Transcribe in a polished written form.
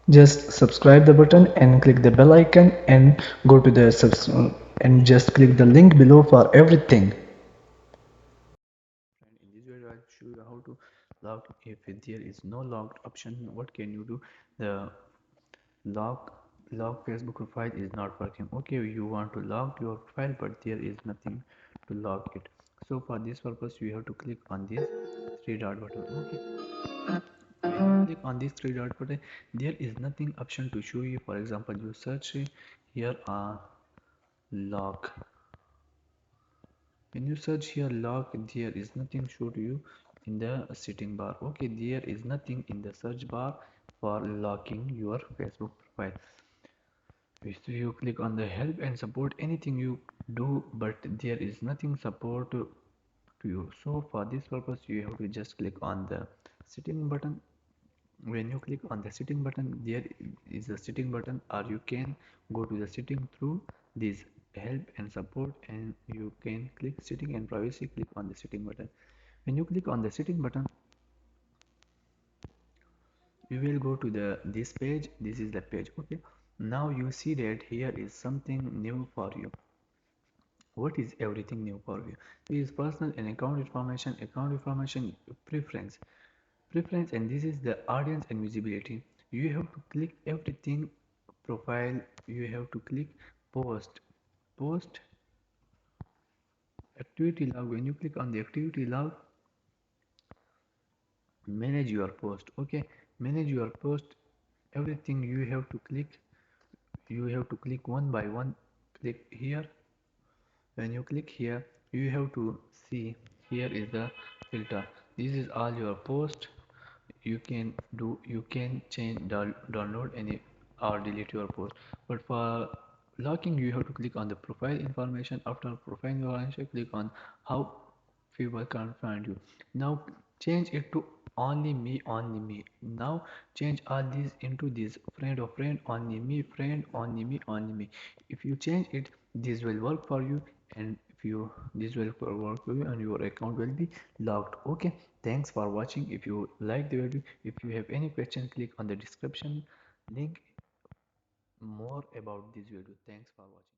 Just subscribe the button and click the bell icon and go to the and just click the link below for everything. And in this video I'll show you how to lock. If there is no locked option, what can you do? The lock Facebook profile is not working. Okay, you want to lock your profile but there is nothing to lock it. So for this purpose you have to click on this three dot button. Okay, when you click on this three dot button, there is nothing option to show you. For example, you search here lock. When you search here lock, there is nothing show to you in the setting bar. Okay, there is nothing in the search bar for locking your Facebook profile. If you click on the help and support, anything you do, but there is nothing support to you. So for this purpose you have to just click on the setting button. When you click on the setting button, there is a setting button, or you can go to the setting through this help and support, and you can click setting and privacy. Click on the setting button. When you click on the setting button, you will go to the this page. This is the page. Okay, now you see that here is something new for you. What is everything new for you? This is personal and account information, preference, and this is the audience and visibility. You have to click everything. Profile, you have to click post activity log. When you click on the activity log, manage your post. Okay, manage your post. Everything you have to click, you have to click one by one. Click here. When you click here, you have to see here is the filter. This is all your post. You can change, download any or delete your post. But for locking, you have to click on the profile information. After profile information, click on how people can find you. Now change it to only me. Now change all these into this friend of friend, only me, friend, only me. If you change it, this will work for you, and if you this will work for you, and your account will be locked. Okay, thanks for watching. If you like the video, if you have any question, click on the description link more about this video. Thanks for watching.